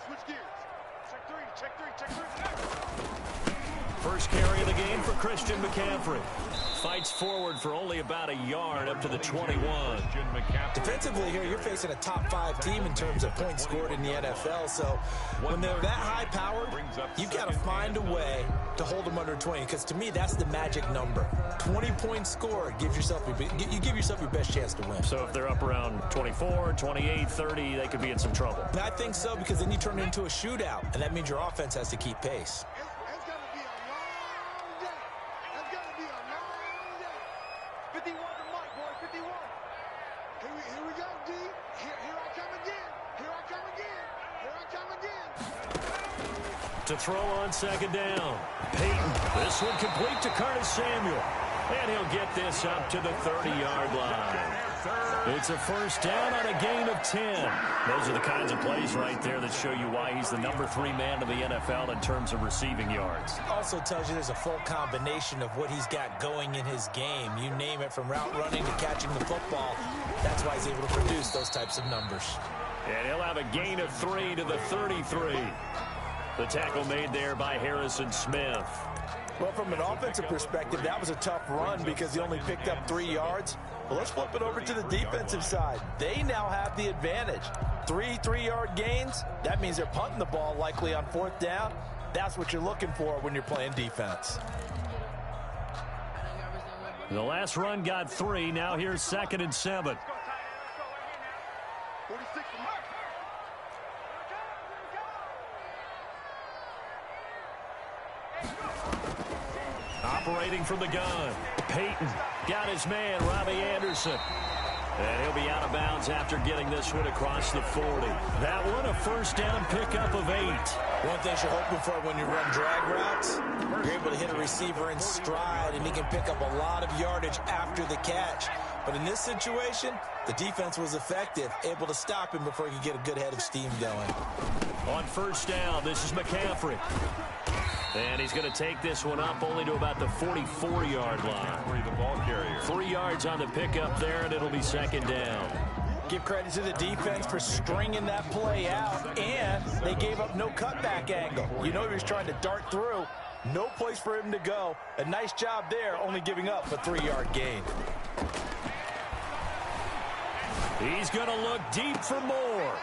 Switch gears. Check three. First carry of the game for Christian McCaffrey. Fights forward for only about a yard up to the 21. Defensively here, you're facing a top-5 team in terms of points scored in the NFL. So when they're that high-powered, you've got to find a way to hold them under 20. Because to me, that's the magic number. 20 points scored gives yourself you give yourself your best chance to win. So if they're up around 24, 28, 30, they could be in some trouble. I think so, because then you turn it into a shootout, and that means your offense has to keep pace. To throw on second down. Peyton. This one complete to Curtis Samuel. And he'll get this up to the 30-yard line. It's a first down on a gain of 10. Those are the kinds of plays right there that show you why he's the number 3 man in the NFL in terms of receiving yards. Also tells you there's a full combination of what he's got going in his game. You name it, from route running to catching the football. That's why he's able to produce those types of numbers. And he'll have a gain of 3 to the 33. The tackle made there by Harrison Smith. Well, from an offensive perspective, that was a tough run because he only picked up 3 yards. Well, let's flip it over to the defensive side. They now have the advantage. 3 3-yard gains. That means they're punting the ball likely on 4th down. That's what you're looking for when you're playing defense. The last run got 3. Now here's 2nd and 7. Operating from the gun. Peyton got his man, Robbie Anderson. And he'll be out of bounds after getting this one across the 40. That one a first down pickup of 8. One thing you're hoping for when you run drag routes, you're able to hit a receiver in stride, and he can pick up a lot of yardage after the catch. But in this situation, the defense was effective, able to stop him before he could get a good head of steam going. On first down, this is McCaffrey. And he's going to take this one up only to about the 44-yard line. The ball carrier. 3 yards on the pickup there, and it'll be 2nd down. Give credit to the defense for stringing that play out, and they gave up no cutback angle. You know he was trying to dart through. No place for him to go. A nice job there, only giving up a 3-yard gain. He's going to look deep for more.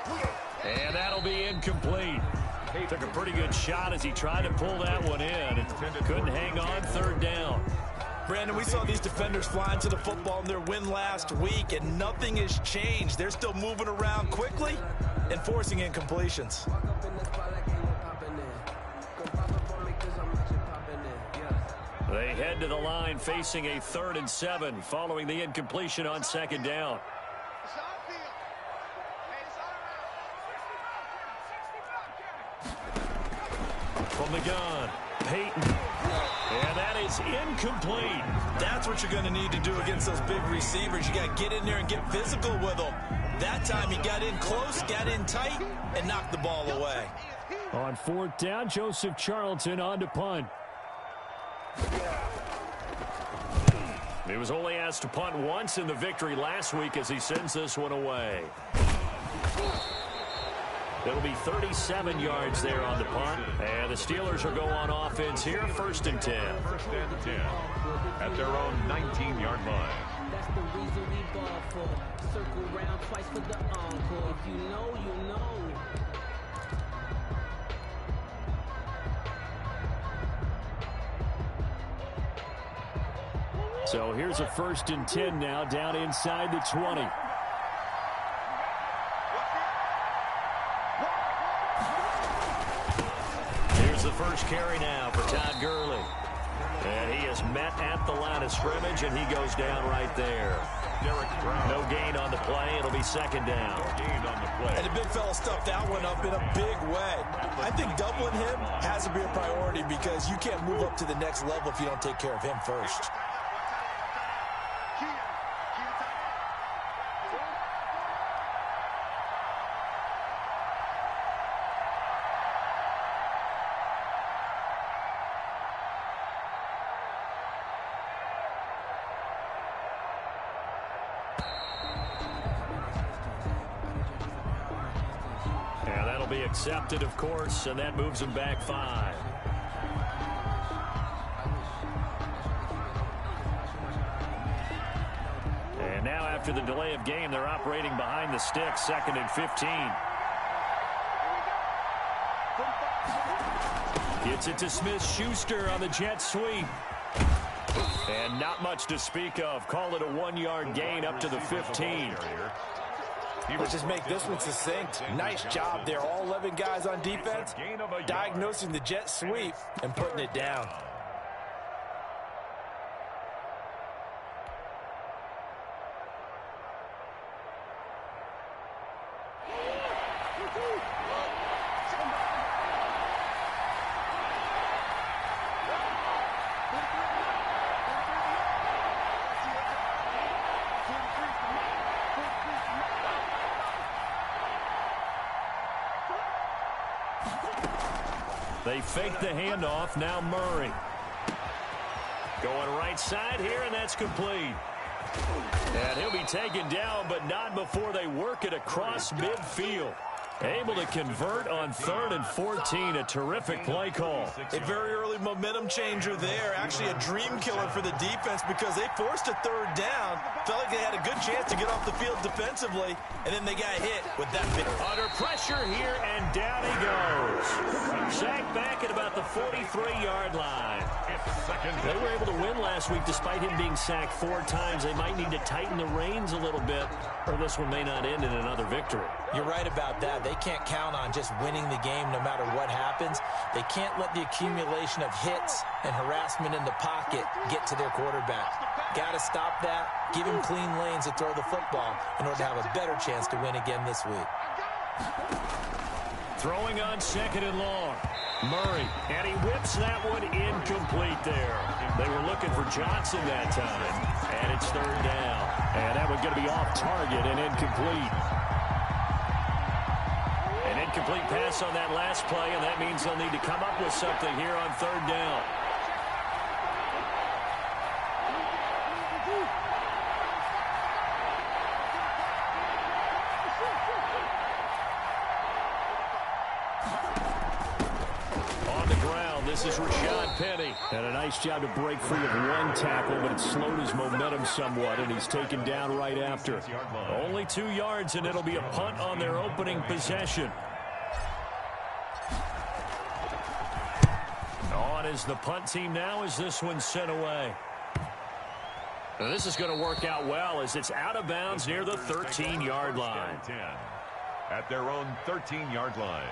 And that'll be incomplete. Took a pretty good shot as he tried to pull that one in. Couldn't hang on 3rd down. Brandon, we saw these defenders flying to the football in their win last week, and nothing has changed. They're still moving around quickly and forcing incompletions. They head to the line facing a 3rd and 7 following the incompletion on 2nd down. From the gun, Peyton. And that is incomplete. That's what you're going to need to do against those big receivers. You got to get in there and get physical with them. That time he got in close, got in tight, and knocked the ball away. On 4th down, Joseph Charlton on to punt. He was only asked to punt once in the victory last week as he sends this one away. It'll be 37 yards there on the punt. And the Steelers will go on offense here, 1st and 10. 1st and 10 at their own 19-yard line. That's the reason we ball for. Circle round twice for the encore. If you know, you know. So here's a 1st and 10 now down inside the 20. The first carry now for Todd Gurley. And he is met at the line of scrimmage, and he goes down right there. No gain on the play. It'll be 2nd down. Gained on the play. And the big fella stuffed that one up in a big way. I think doubling him has to be a priority because you can't move up to the next level if you don't take care of him first. be accepted, of course, and that moves them back 5. And now after the delay of game, they're operating behind the sticks, 2nd and 15. Gets it to Smith-Schuster on the jet sweep. And not much to speak of. Call it a 1-yard gain up to the 15. Let's just make this one succinct. Nice job there. All 11 guys on defense diagnosing the jet sweep and putting it down. They fake the handoff. Now Murray. Going right side here, and that's complete. And he'll be taken down, but not before they work it across midfield. Able to convert on 3rd and 14. A terrific play call. A very early momentum changer there. Actually a dream killer for the defense because they forced a 3rd down. Felt like they had a good chance to get off the field defensively, and then they got hit with that big. Under pressure here, and down he goes. Sacked back at about the 43-yard line. They were able to win last week despite him being sacked 4 times. They might need to tighten the reins a little bit, or this one may not end in another victory. You're right about that. They can't count on just winning the game no matter what happens. They can't let the accumulation of hits and harassment in the pocket get to their quarterback. Got to stop that. Give him clean lanes to throw the football in order to have a better chance to win again this week. Throwing on 2nd and long. Murray, and he whips that one incomplete there. They were looking for Johnson that time, and it's 3rd down. And that one's going to be off target and incomplete. An incomplete pass on that last play, and that means they'll need to come up with something here on 3rd down. This is Rashad Penny. And a nice job to break free of 1 tackle, but it slowed his momentum somewhat, and he's taken down right after. Only 2 yards, and it'll be a punt on their opening possession. On is the punt team now as this one's sent away. Now this is going to work out well as it's out of bounds near the 13-yard line. At their own 13-yard line.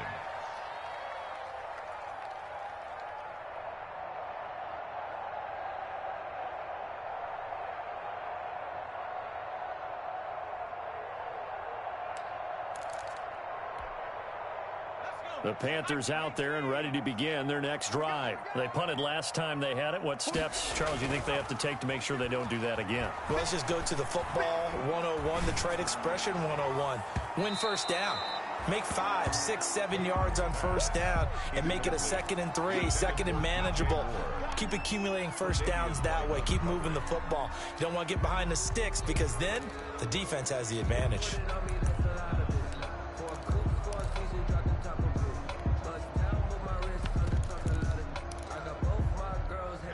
The Panthers out there and ready to begin their next drive. They punted last time they had it. What steps, Charles, do you think they have to take to make sure they don't do that again? Well, let's just go to the football 101, the trade expression 101. Win 1st down. Make 5, 6, 7 yards on 1st down and make it a 2nd and 3, 2nd and manageable. Keep accumulating 1st downs that way. Keep moving the football. You don't want to get behind the sticks because then the defense has the advantage.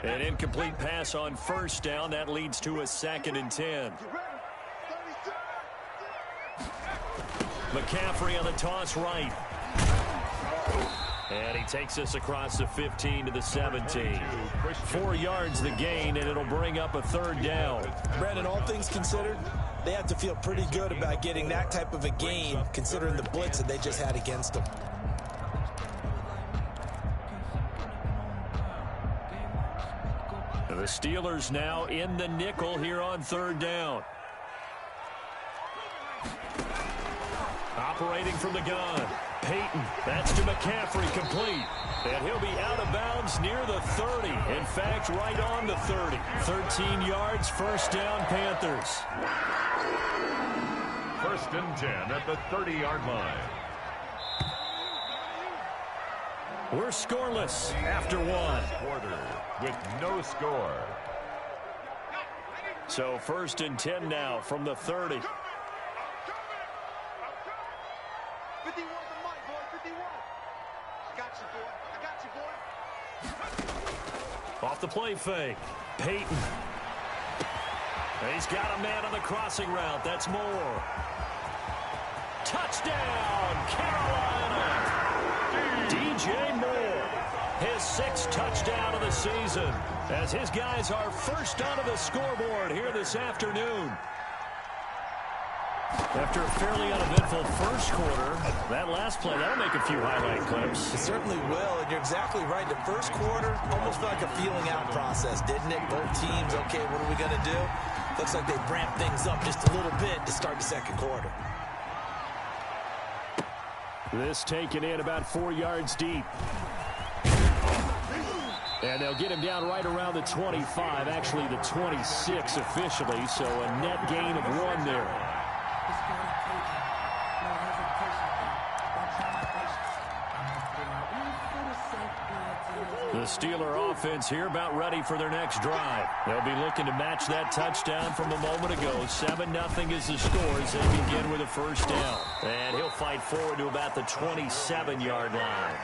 An incomplete pass on 1st down. That leads to a 2nd and 10. McCaffrey on the toss right. And he takes us across the 15 to the 17. 4 yards the gain, and it'll bring up a 3rd down. Brandon, all things considered, they have to feel pretty good about getting that type of a gain considering the blitz that they just had against them. The Steelers now in the nickel here on 3rd down. Operating from the gun. Peyton, that's to McCaffrey, complete. And he'll be out of bounds near the 30. In fact, right on the 30. 13 yards, 1st down, Panthers. 1st and 10 at the 30-yard line. We're scoreless after 1. Quarter with no score. So 1st and 10 now from the 30. 51 to Mike, boy. 51. Off the play fake. Peyton. He's got a man on the crossing route. That's Moore. Touchdown, Carolina. DJ Moore. His 6th touchdown of the season as his guys are first onto the scoreboard here this afternoon. After a fairly uneventful first quarter, that last play, that'll make a few highlight clips. It certainly will, and you're exactly right. The first quarter almost felt like a feeling out process, didn't it? Both teams, okay, what are we going to do? Looks like they ramped things up just a little bit to start the second quarter. This taken in about 4 yards deep. And they'll get him down right around the 25, actually the 26 officially, so a net gain of 1 there. The Steeler offense here about ready for their next drive. They'll be looking to match that touchdown from a moment ago. 7-0 is the score as they begin with a first down. And he'll fight forward to about the 27-yard line.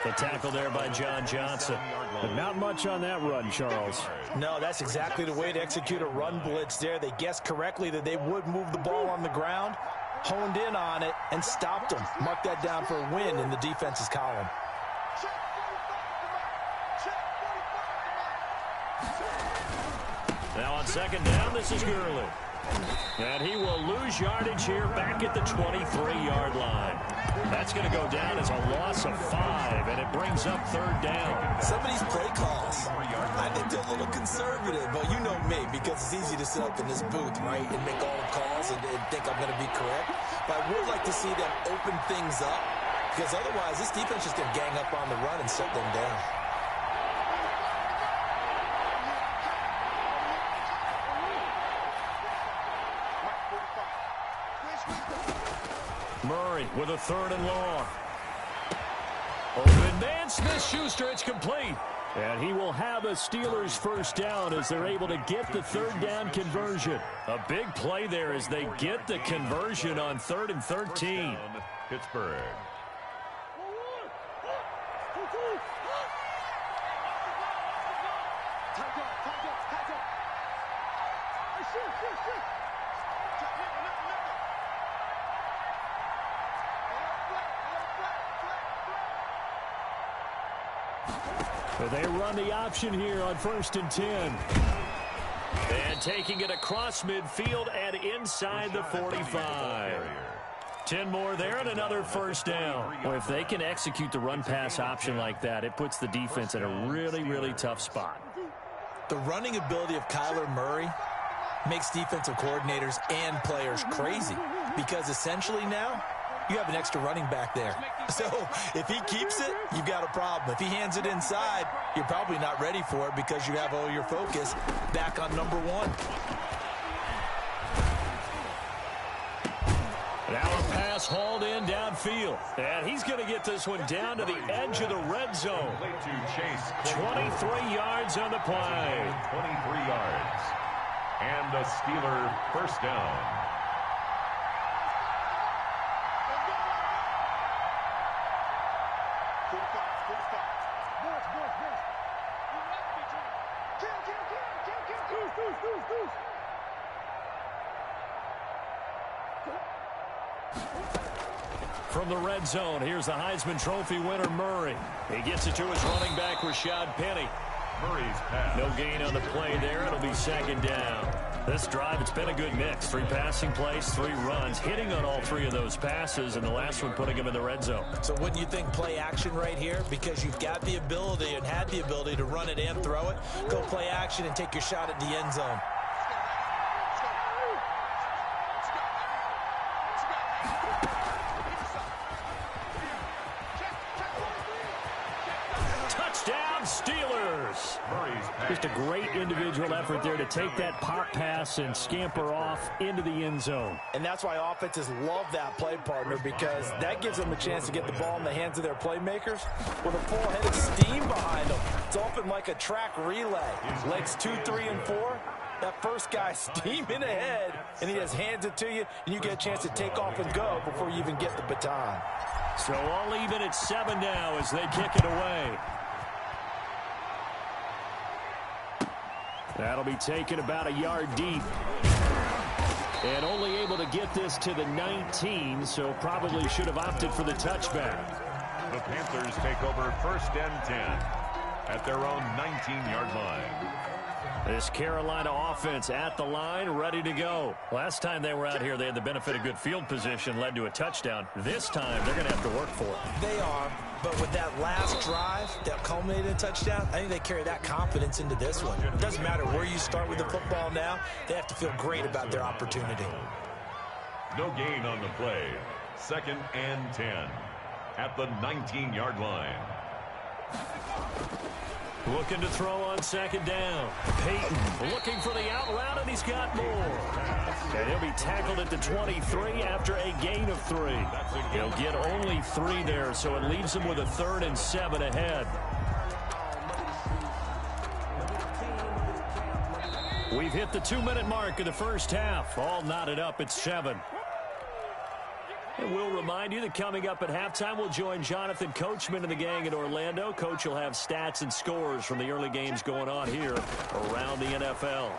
The tackle there by John Johnson. But not much on that run, Charles. No, that's exactly the way to execute a run blitz there. They guessed correctly that they would move the ball on the ground, honed in on it, and stopped them. Mark that down for a win in the defense's column. Now on second down, this is Gurley. And he will lose yardage here back at the 23-yard line. That's going to go down as a loss of 5, and it brings up third down. Some of these play calls, I think they're a little conservative, but you know me, because it's easy to sit up in this booth, right, and make all the calls and think I'm going to be correct. But I would like to see them open things up, because otherwise this defense is going to gang up on the run and shut them down. Murray with a 3rd and long. Open man, Smith-Schuster, it's complete. And he will have a Steelers first down as they're able to get the 3rd down conversion. A big play there as they get the conversion on 3rd and 13. Pittsburgh. But they run the option here on 1st and 10. And taking it across midfield and inside the 45. 10 more there and another first down. Well, if they can execute the run-pass option like that, it puts the defense in a really, really tough spot. The running ability of Kyler Murray makes defensive coordinators and players crazy, because essentially now you have an extra running back there. So if he keeps it, you've got a problem. If he hands it inside, you're probably not ready for it because you have all your focus back on number 1. Now a pass hauled in downfield. And he's going to get this one down to the edge of the red zone. 23 yards on the play. 23 yards. And a Steeler first down. From the red zone, here's the Heisman Trophy winner, Murray. He gets it to his running back, Rashad Penny. Murray's pass. No gain on the play there. It'll be 2nd down. This drive, it's been a good mix. 3 passing plays, 3 runs, hitting on all 3 of those passes, and the last one putting him in the red zone. So wouldn't you think play action right here? Because you've got the ability and had the ability to run it and throw it. Go play action and take your shot at the end zone. Touchdown, Steelers! Just a great individual effort there to take that pop pass and scamper off into the end zone. And that's why offenses love that play partner, because that gives them a chance to get the ball in the hands of their playmakers with a full head of steam behind them. It's often like a track relay. Legs 2, 3, and 4. That first guy steaming ahead, and he just hands it to you, and you get a chance to take off and go before you even get the baton. So all even at 7 now as they kick it away. That'll be taken about a yard deep. And only able to get this to the 19, so probably should have opted for the touchback. The Panthers take over 1st and 10 at their own 19-yard line. This Carolina offense at the line, ready to go. Last time they were out here, they had the benefit of good field position, led to a touchdown. This time, they're going to have to work for it. They are, but with that last drive that culminated in a touchdown, I think they carry that confidence into this one. It doesn't matter where you start with the football now. They have to feel great about their opportunity. No gain on the play. 2nd and 10 at the 19-yard line. Looking to throw on 2nd down. Peyton looking for the out route, and he's got more. And he'll be tackled at the 23 after a gain of 3. He'll get only 3 there, so it leaves him with a 3rd and 7 ahead. We've hit the 2-minute mark of the first half. All knotted up at 7. And we'll remind you that coming up at halftime, we'll join Jonathan Coachman and the gang in Orlando. Coach will have stats and scores from the early games going on here around the NFL.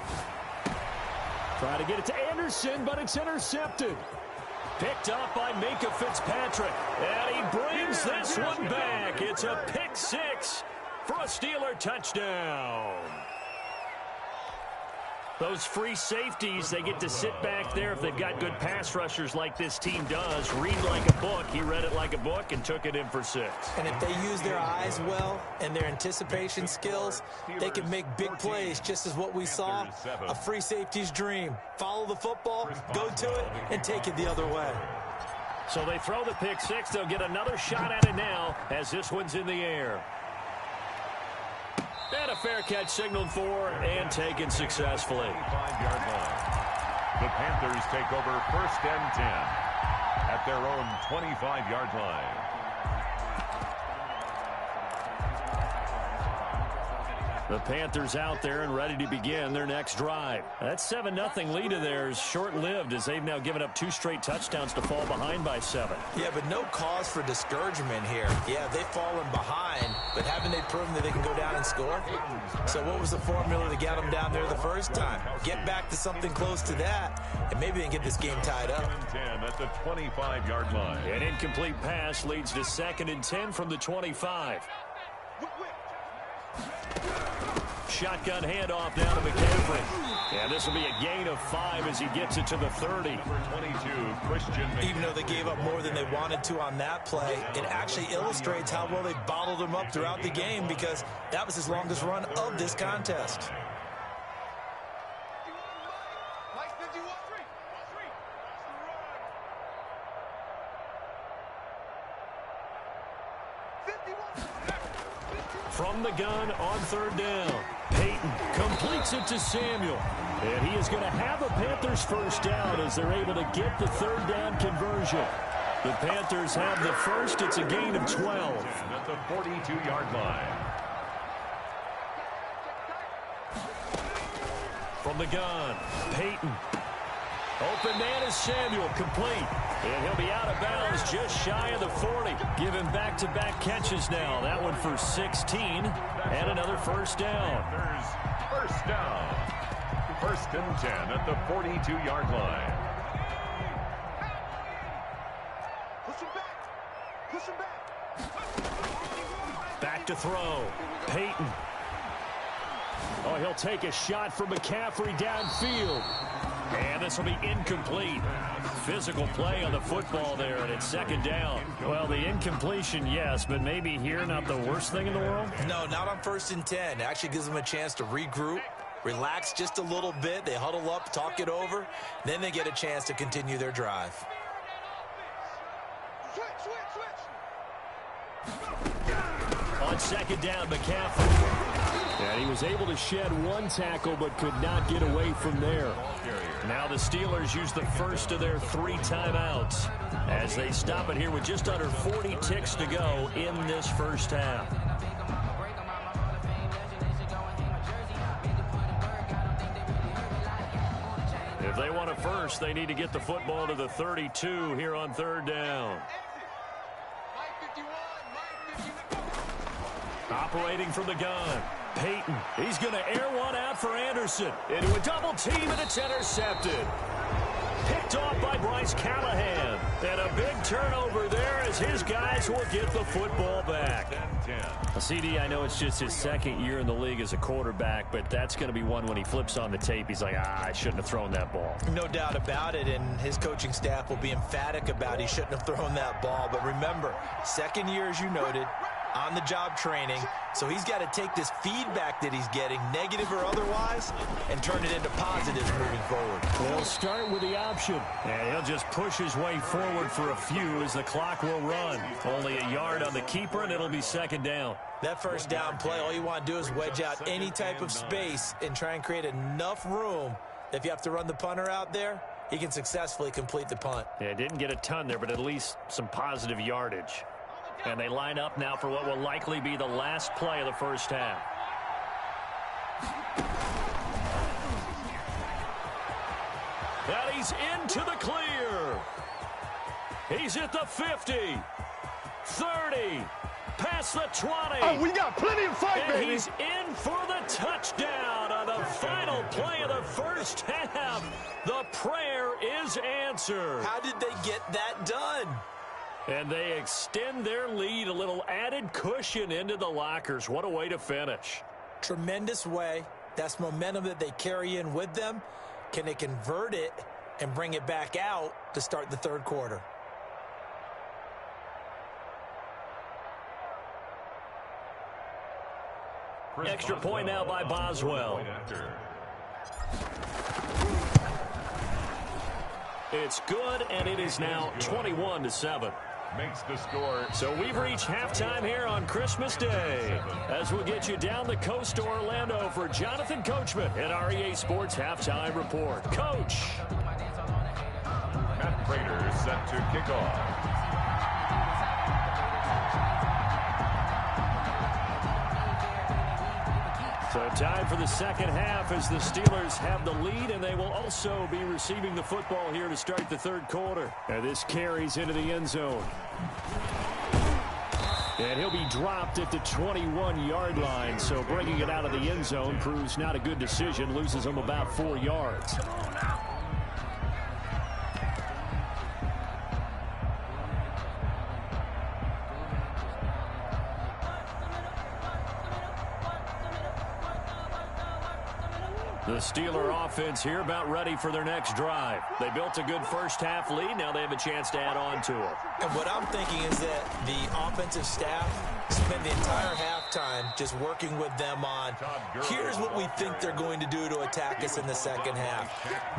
Try to get it to Anderson, but it's intercepted. Picked up by Minka Fitzpatrick. And he brings this one back. It's a pick 6 for a Steeler touchdown. Those free safeties, they get to sit back there if they've got good pass rushers like this team does. Read like a book. He read it like a book and took it in for 6. And if they use their eyes well and their anticipation skills, they can make big plays, just as what we saw, a free safety's dream. Follow the football, go to it, and take it the other way. So they throw the pick 6. They'll get another shot at it now as this one's in the air. And a fair catch signaled for and taken successfully. 5-yard line. The Panthers take over 1st and 10 at their own 25-yard line. The Panthers out there and ready to begin their next drive. That 7-0 lead of theirs short-lived as they've now given up 2 straight touchdowns to fall behind by 7. Yeah, but no cause for discouragement here. Yeah, they've fallen behind, but haven't they proven that they can go down and score? So what was the formula to get them down there the first time? Get back to something close to that, and maybe they can get this game tied up. 10 at the 25-yard line. An incomplete pass leads to 2nd and 10 from the 25. Shotgun handoff down to McCaffrey. And this will be a gain of 5 as he gets it to the 30. 22, Christian. Even though they gave up more than they wanted to on that play, it actually illustrates how well they bottled him up throughout the game, because that was his longest run of this contest. From the gun on 3rd down. Peyton completes it to Samuel. And he is going to have a Panthers first down as they're able to get the 3rd down conversion. The Panthers have the first. It's a gain of 12. At the 42-yard line. From the gun, Peyton. Open man is Samuel, complete. And he'll be out of bounds just shy of the 40. Give him back-to-back catches now. That one for 16 and another first down. First down. 1st and 10 at the 42-yard line. Push him back. Push him back. Back to throw. Peyton. Oh, he'll take a shot from McCaffrey downfield. And this will be incomplete. Physical play on the football there, and it's 2nd down. Well, the incompletion, yes, but maybe here not the worst thing in the world? No, not on 1st and 10. It actually gives them a chance to regroup, relax just a little bit. They huddle up, talk it over. Then they get a chance to continue their drive. On 2nd down, McCaffrey. And he was able to shed 1 tackle but could not get away from there. Now the Steelers use the first of their 3 timeouts as they stop it here with just under 40 ticks to go in this first half. If they want a first, they need to get the football to the 32 here on 3rd down. Operating from the gun. Peyton. He's going to air one out for Anderson. Into a double team, and it's intercepted. Picked off by Bryce Callahan. And a big turnover there as his guys will get the football back. CD, I know it's just his second year in the league as a quarterback, but that's going to be one when he flips on the tape. He's like, I shouldn't have thrown that ball. No doubt about it, and his coaching staff will be emphatic about he shouldn't have thrown that ball. But remember, second year, as you noted, on-the-job training, so he's got to take this feedback that he's getting, negative or otherwise, and turn it into positives moving forward. They'll start with the option. And he'll just push his way forward for a few as the clock will run. Only a yard on the keeper, and it'll be second down. That first down play, all you want to do is wedge out any type of space and try and create enough room. If you have to run the punter out there, he can successfully complete the punt. Yeah, didn't get a ton there, but at least some positive yardage. And they line up now for what will likely be the last play of the first half. And he's into the clear. He's at the 50, 30, past the 20. Oh, we got plenty of fight, and baby. He's in for the touchdown on the final play of the first half. The prayer is answered. How did they get that done? And they extend their lead, a little added cushion into the lockers. What a way to finish. Tremendous way. That's momentum that they carry in with them. Can they convert it and bring it back out to start the third quarter? Extra point now by Boswell. It's good, and it is now 21-7. Makes the score. So we've reached halftime here on Christmas Day. As we'll get you down the coast to Orlando for Jonathan Coachman at our EA Sports Halftime Report. Coach. Matt Prater set to kick off. So time for the second half as the Steelers have the lead, and they will also be receiving the football here to start the third quarter. And this carries into the end zone. And he'll be dropped at the 21-yard line, so bringing it out of the end zone proves not a good decision, loses him about 4 yards. The Steeler offense here about ready for their next drive. They built a good first half lead. Now they have a chance to add on to it. And what I'm thinking is that the offensive staff spend the entire halftime just working with them on, here's what we think they're going to do to attack us in the second half.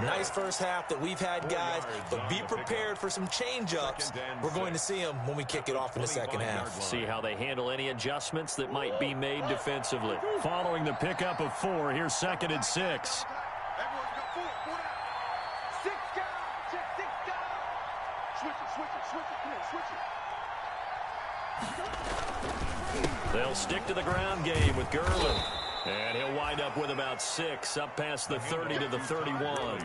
Nice first half that we've had, guys, but be prepared for some change-ups. We're going to see them when we kick it off in the second half. See how they handle any adjustments that might be made defensively. Following the pickup of 4, here's 2nd and 6. Everyone's got 4 down. 6 down. Check 6 down. Switch it. Come on, switch it. They'll stick to the ground game with Gurley. And he'll wind up with about 6, up past the 30 to the 31.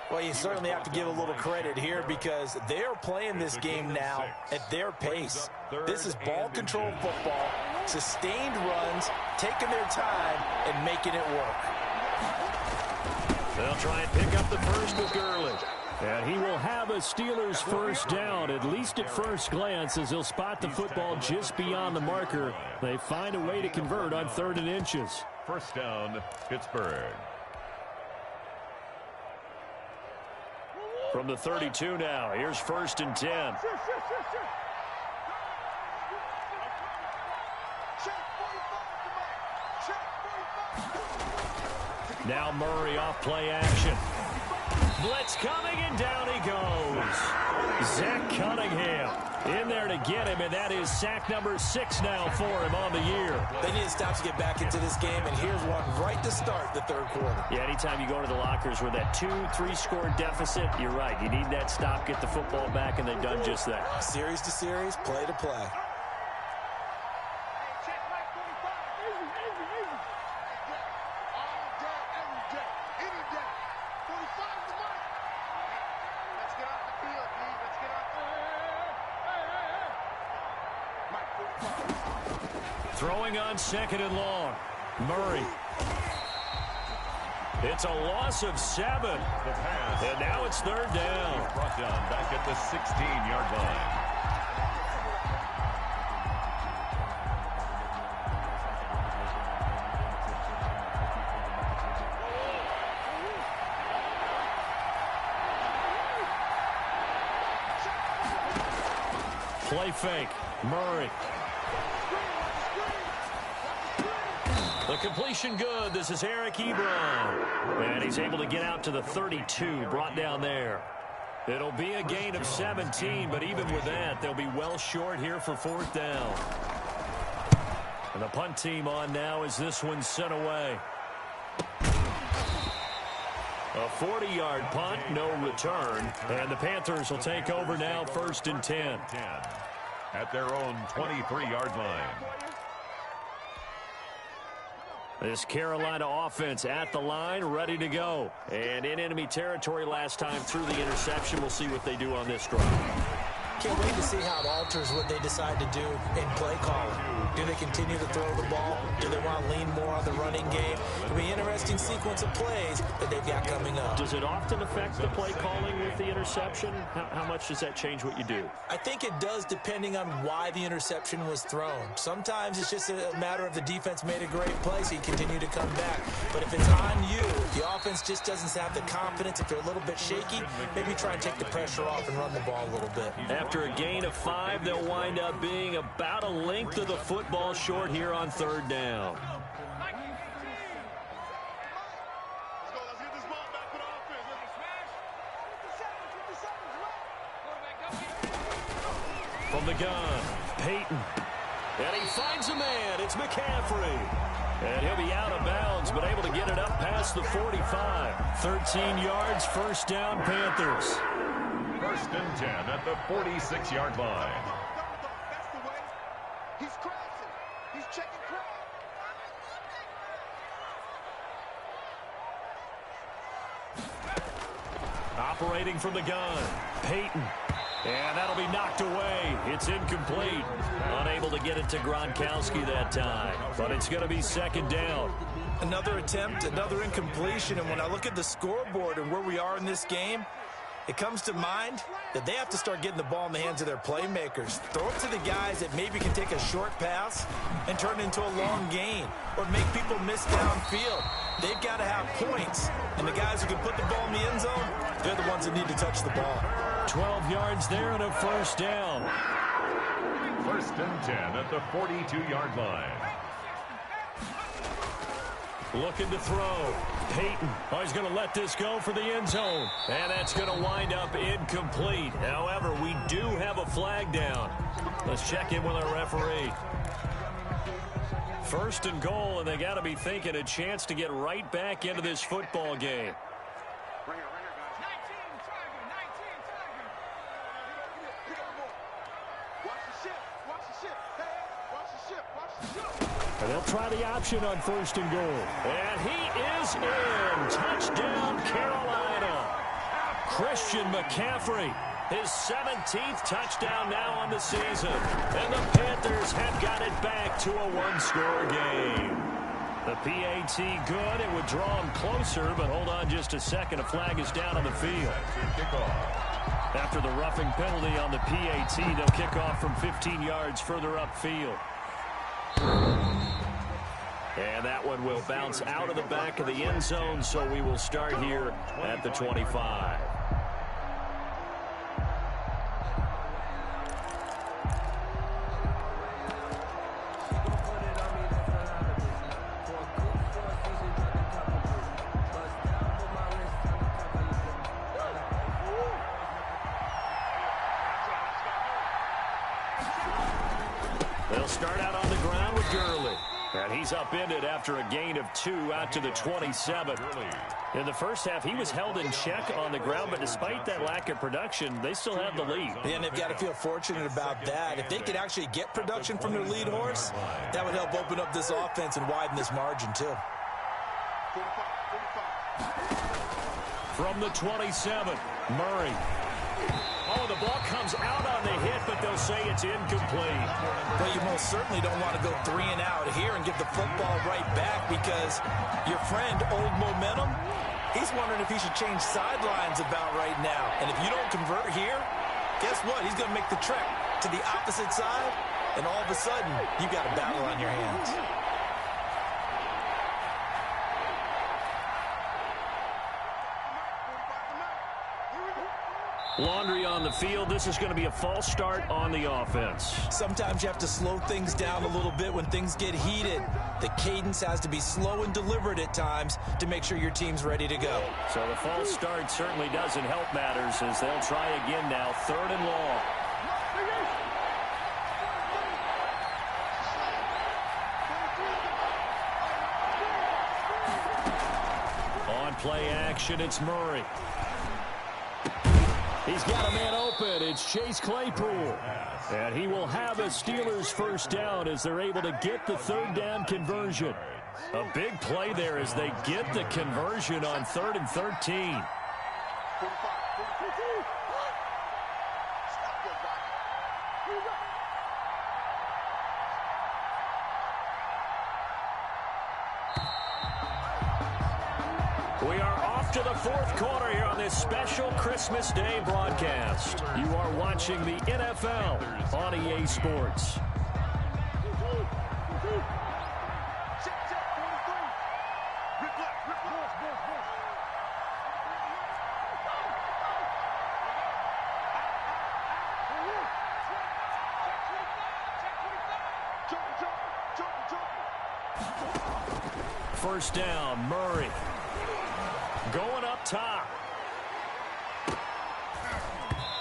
Well, you certainly have to give a little credit here because they're playing this game now at their pace. This is ball control football, sustained runs, taking their time, and making it work. They'll try and pick up the first with Gurley. And he will have a Steelers first down, at least at first glance, as he'll spot the football just beyond the marker. They find a way to convert on 3rd and inches. First down, Pittsburgh. From the 32 now, here's 1st and 10. Now Murray off play action. Blitz coming, and down he goes. Zach Cunningham in there to get him, and that is sack number 6 now for him on the year. They need to stop to get back into this game, and here's one right to start the third quarter. Yeah, anytime you go into the lockers with that 2-3 score deficit, you're right. You need that stop, get the football back, and they've done just that. Series to series, play to play. Throwing on 2nd and long. Murray. It's a loss of 7. And now it's 3rd down. Brought down back at the 16-yard line. Play fake. Murray. The completion good. This is Eric Ebron. And he's able to get out to the 32, brought down there. It'll be a gain of 17, but even with that, they'll be well short here for 4th down. And the punt team on now as this one's sent away. A 40-yard punt, no return. And the Panthers will take over now, 1st and 10. At their own 23-yard line. This Carolina offense at the line, ready to go. And in enemy territory last time through the interception. We'll see what they do on this drive. Can't wait to see how it alters what they decide to do in play calling. Do they continue to throw the ball? Do they want to lean more on the running game? It'll be an interesting sequence of plays that they've got coming up. Does it often affect the play calling with the interception? How much does that change what you do? I think it does depending on why the interception was thrown. Sometimes it's just a matter of the defense made a great play, so you continue to come back. But if it's on you, if the offense just doesn't have the confidence, if they're a little bit shaky, maybe try and take the pressure off and run the ball a little bit. After a gain of 5, they'll wind up being about a length of the football short here on 3rd down. From the gun, Peyton. And he finds a man. It's McCaffrey. And he'll be out of bounds, but able to get it up past the 45. 13 yards, 1st down, Panthers. 1st and 10 at the 46-yard line. That's the way. He's crossing. He's checking cross. Operating from the gun, Peyton. And that'll be knocked away. It's incomplete. Unable to get it to Gronkowski that time. But it's going to be 2nd down. Another attempt, another incompletion. And when I look at the scoreboard and where we are in this game, it comes to mind that they have to start getting the ball in the hands of their playmakers. Throw it to the guys that maybe can take a short pass and turn it into a long gain or make people miss downfield. They've got to have points. And the guys who can put the ball in the end zone, they're the ones that need to touch the ball. 12 yards there and a 1st down. 1st and 10 at the 42-yard line. Looking to throw. Peyton. Oh, he's going to let this go for the end zone. And that's going to wind up incomplete. However, we do have a flag down. Let's check in with our referee. 1st and goal, and they got to be thinking a chance to get right back into this football game. Right here, guys. 19 Tiger. Pick up the ball. Watch the ship. Watch the ship. Hey, watch the ship. Watch the ship. And they'll try the option on 1st and goal. And he is in. Touchdown, Carolina. Christian McCaffrey. His 17th touchdown now on the season. And the Panthers have got it back to a 1-score game. The PAT good. It would draw him closer, but hold on just a second. A flag is down on the field. After the roughing penalty on the PAT, they'll kick off from 15 yards further upfield. And that one will bounce out of the back of the end zone, so we will start here at the 25. They'll start out on the ground with Gurley. And he's upended after a gain of 2 out to the 27. In the first half, he was held in check on the ground, but despite that lack of production, they still have the lead. Yeah, and they've got to feel fortunate about that. If they could actually get production from their lead horse, that would help open up this offense and widen this margin, too. 45. From the 27, Murray. Oh, the ball comes out on the hit, but they'll say it's incomplete. But you most certainly don't want to go 3 and out here and give the football right back, because your friend, Old Momentum, he's wondering if he should change sidelines about right now. And if you don't convert here, guess what? He's going to make the trek to the opposite side, and all of a sudden, you got a battle on your hands. Laundry on the field. This is going to be a false start on the offense. Sometimes you have to slow things down a little bit when things get heated. The cadence has to be slow and deliberate at times to make sure your team's ready to go. So the false start certainly doesn't help matters, as they'll try again now, 3rd and long. On play action, it's Murray. He's got a man open. It's Chase Claypool. And he will have a Steelers first down as they're able to get the 3rd down conversion. A big play there as they get the conversion on 3rd and 13. We are off to the 4th quarter here on this special Christmas Day broadcast. You are watching the NFL on EA Sports. First down, Murray. Going up top.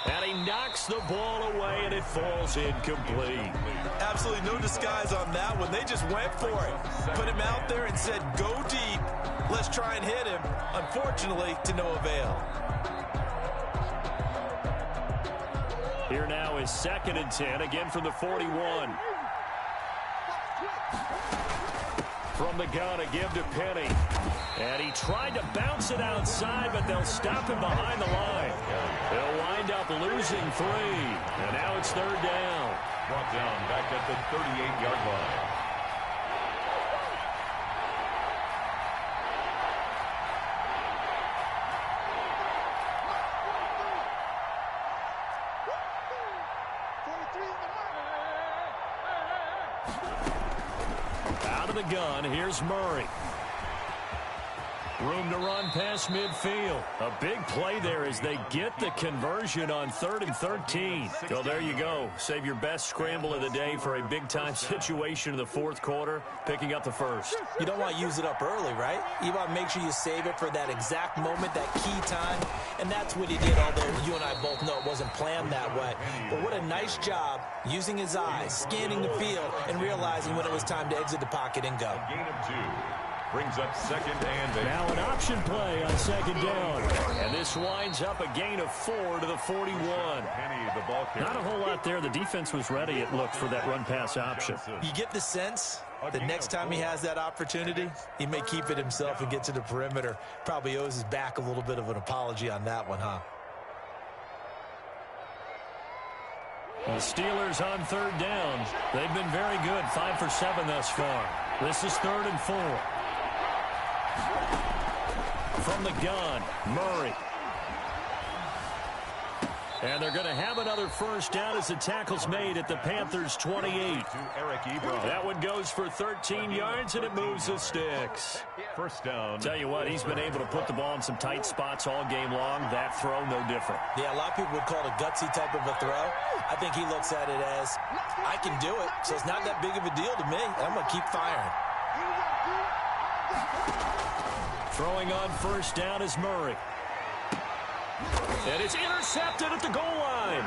And he knocks the ball away, and it falls incomplete. Absolutely no disguise on that one. They just went for it. Put him out there and said, go deep. Let's try and hit him. Unfortunately, to no avail. Here now is 2nd and 10, again from the 41. From the gun, a give to Penny. And he tried to bounce it outside, but they'll stop him behind the line. They'll wind up losing 3. And now it's 3rd down. Brought down back at the 38-yard line. Out of the gun, here's Murray. Room to run past midfield. A big play there as they get the conversion on 3rd and 13. So there you go. Save your best scramble of the day for a big-time situation in the 4th quarter, picking up the 1st. You don't want to use it up early, right? You want to make sure you save it for that exact moment, that key time. And that's what he did, although you and I both know it wasn't planned that way. But what a nice job using his eyes, scanning the field, and realizing when it was time to exit the pocket and go. A gain of 2. Brings up 2nd and 8. Now an option play on 2nd down. And this winds up a gain of 4 to the 41. Penny, the ball carrier. Not a whole lot there. The defense was ready, it looked, for that run-pass option. You get the sense that next time he has that opportunity, he may keep it himself and get to the perimeter. Probably owes his back a little bit of an apology on that one, huh? The Steelers on 3rd down. They've been very good, 5 for 7 thus far. This is 3rd and 4. From the gun, Murray. And they're going to have another first down as the tackle's made at the Panthers' 28. That one goes for 13 yards, and it moves the sticks. First down. Tell you what, he's been able to put the ball in some tight spots all game long. That throw, no different. Yeah, a lot of people would call it a gutsy type of a throw. I think he looks at it as, I can do it, so it's not that big of a deal to me. I'm going to keep firing. Throwing on first down is Murray. And it's intercepted at the goal line.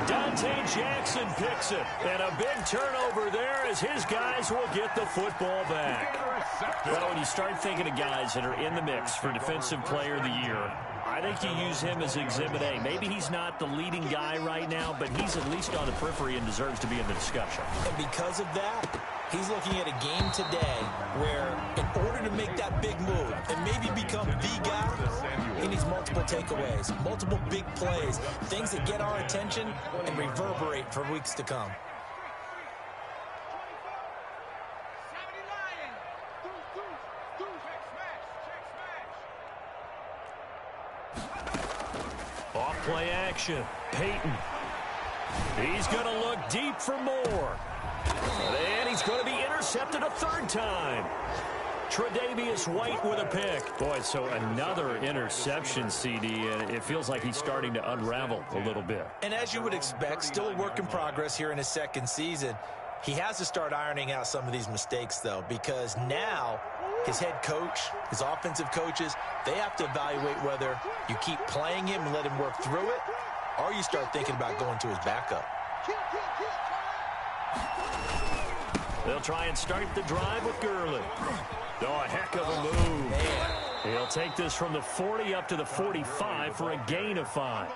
Dante Jackson picks it. And a big turnover there as his guys will get the football back. Well, when you start thinking of guys that are in the mix for Defensive Player of the Year, I think you use him as Exhibit A. Maybe he's not the leading guy right now, but he's at least on the periphery and deserves to be in the discussion. And because of that, He's looking at a game today where in order to make that big move and maybe become the guy, he needs multiple takeaways, multiple big plays, things that get our attention and reverberate for weeks to come. Off-play action. Peyton. He's going to look deep for more. And he's going to be intercepted a third time. Tre'Davious White with a pick. Boy, so another interception, CD, and it feels like he's starting to unravel a little bit. And as you would expect, still a work in progress here in his second season. He has to start ironing out some of these mistakes, though, because now his head coach, his offensive coaches, they have to evaluate whether you keep playing him and let him work through it, or you start thinking about going to his backup. They'll try and start the drive with Gurley. Oh, a heck of a move. Man. He'll take this from the 40 up to the 45 for a gain of 5.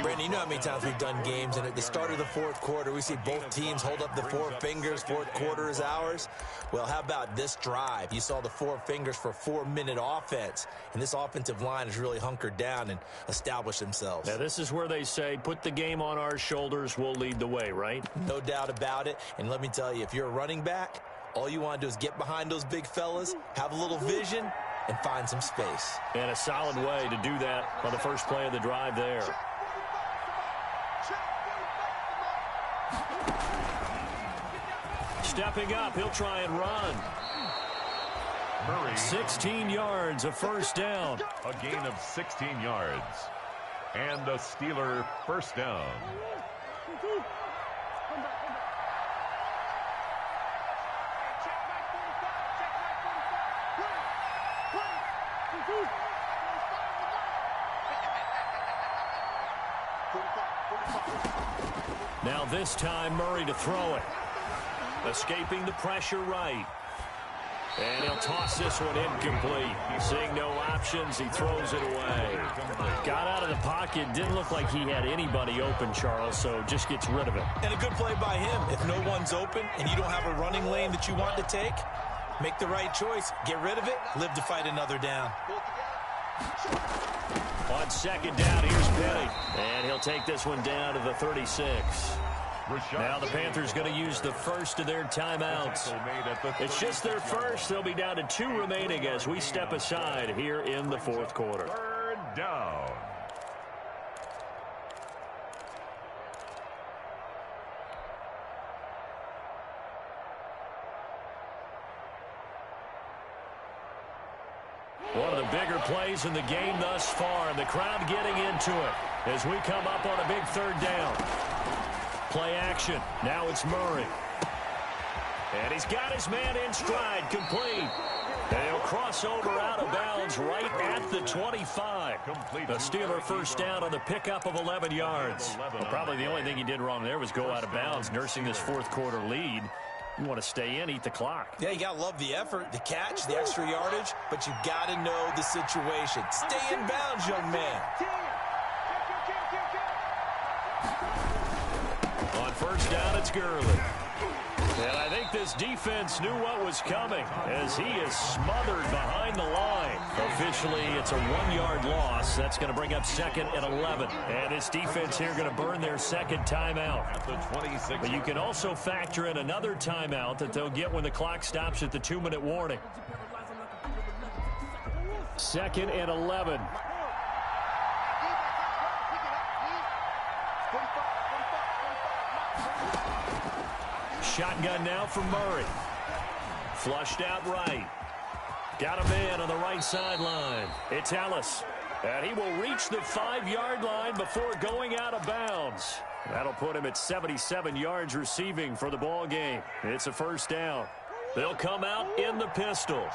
Brandon, you know how many times we've done games, and at the start of the fourth quarter, we see both teams hold up the four fingers, fourth quarter is ours. Well, how about this drive? You saw the four fingers for 4-minute offense, and this offensive line has really hunkered down and established themselves. Now, this is where they say, put the game on our shoulders, we'll lead the way, right? No doubt about it, and let me tell you, if you're a running back, all you want to do is get behind those big fellas, have a little vision, and find some space. And a solid way to do that on the first play of the drive there. Stepping up, he'll try and run. Murray. 16 yards, a first down. A gain of 16 yards. And a Steeler first down. Now this time, Murray to throw it. Escaping the pressure right. And he'll toss this one incomplete. Seeing no options, he throws it away. Got out of the pocket. Didn't look like he had anybody open, Charles, so just gets rid of it. And a good play by him. If no one's open and you don't have a running lane that you want to take, make the right choice. Get rid of it. Live to fight another down. On second down, here's Penny. And he'll take this one down to the 36. Now the Panthers going to use the first of their timeouts. It's just their first. They'll be down to 2 remaining as we step aside here in the fourth quarter. Third down. One of the bigger plays in the game thus far, and the crowd getting into it as we come up on a big third down. Play action. Now it's Murray. And he's got his man in stride, complete. And he'll cross over out of bounds right at the 25. The Steeler first down on the pickup of 11 yards. Well, probably the only thing he did wrong there was go out of bounds, nursing this fourth quarter lead. You want to stay in, eat the clock. Yeah, you got to love the effort, the catch, the extra yardage, but you got to know the situation. Stay in bounds, young man. On first down, it's Gurley. And I think this defense knew what was coming as he is smothered behind the line. Officially, it's a 1-yard loss. That's going to bring up 2nd and 11. And this defense here going to burn their second timeout. At the 26. But you can also factor in another timeout that they'll get when the clock stops at the 2-minute warning. 2nd and 11. Shotgun now for Murray. Flushed out right. Got a man on the right sideline. It's Ellis. And he will reach the 5-yard line before going out of bounds. That'll put him at 77 yards receiving for the ball game. It's a first down. They'll come out in the pistol.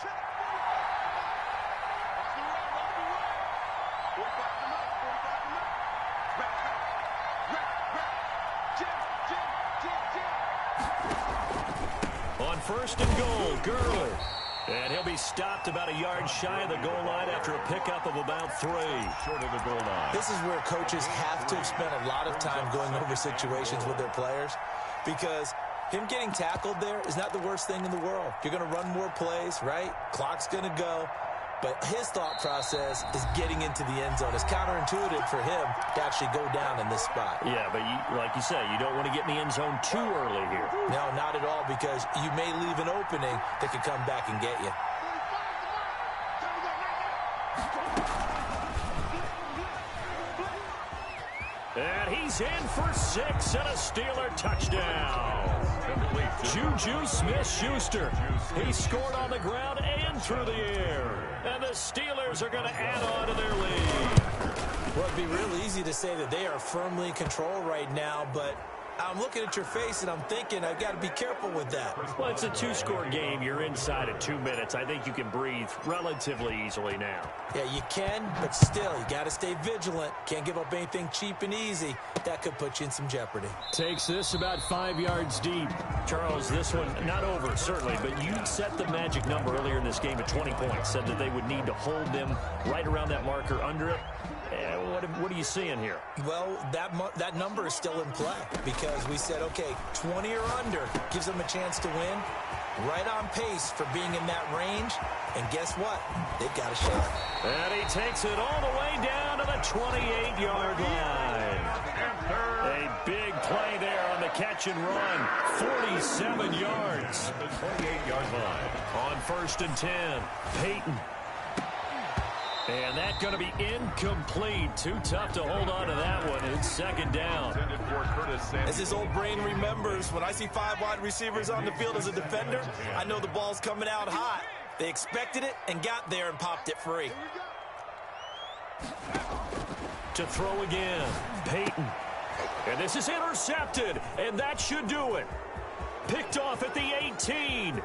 On first and goal, Gurley. And he'll be stopped about a yard shy of the goal line after a pickup of about 3. Short of the goal line. This is where coaches have to have spent a lot of time going over situations with their players, because Him getting tackled there is not the worst thing in the world. You're going to run more plays, right? Clock's going to go. But his thought process is getting into the end zone. It's counterintuitive for him to actually go down in this spot. Yeah, but like you say, you don't want to get in the end zone too early here. No, not at all, because you may leave an opening that could come back and get you. And he's in for 6 and a Steeler touchdown. Juju Smith-Schuster. He scored on the ground and through the air. And the Steelers are going to add on to their lead. Well, it'd be real easy to say that they are firmly in control right now, but I'm looking at your face and I'm thinking I've got to be careful with that. Well, it's a 2-score game. You're inside of 2 minutes. I think you can breathe relatively easily now. Yeah, you can, but still, you got to stay vigilant. Can't give up anything cheap and easy. That could put you in some jeopardy. Takes this about 5 yards deep. Charles, this one not over, certainly, but you set the magic number earlier in this game at 20 points. Said that they would need to hold them right around that marker under it. What are you seeing here? Well, that number is still in play because we said, okay, 20 or under gives them a chance to win. Right on pace for being in that range. And guess what? They've got a shot. And he takes it all the way down to the 28-yard line. A big play there on the catch and run. 47 yards. The 28-yard line. On 1st and 10, Peyton. And that's going to be incomplete. Too tough to hold on to that one. It's 2nd down. As his old brain remembers, when I see 5 wide receivers on the field as a defender, I know the ball's coming out hot. They expected it and got there and popped it free. To throw again, Peyton. And this is intercepted, and that should do it. Picked off at the 18.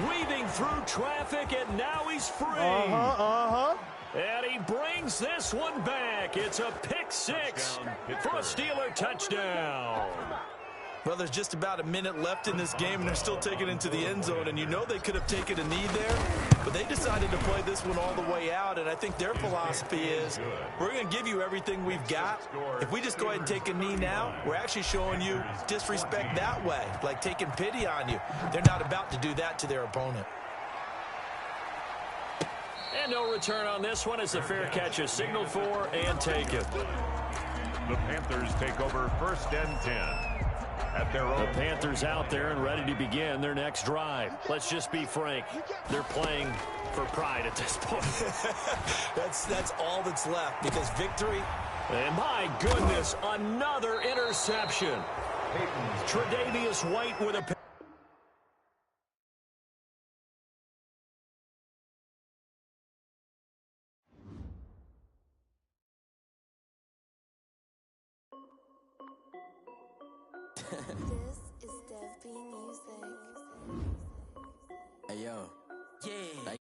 Weaving through traffic, and now he's free. And he brings this one back. It's a pick 6 for a Steeler touchdown. Well, there's just about a minute left in this game, and they're still taking it into the end zone. And you know they could have taken a knee there, but they decided to play this one all the way out. And I think their philosophy is, we're going to give you everything we've got. If we just go ahead and take a knee now, we're actually showing you disrespect that way, like taking pity on you. They're not about to do that to their opponent. And no return on this one as the fair catch is signaled for and taken. The Panthers take over 1st and 10. At their own. The Panthers out there and ready to begin their next drive. Let's just be frank. They're playing for pride at this point. That's all that's left because victory. And my goodness, another interception. Tre'Davious White with a This is Dev B Music. Hey yo. Yeah.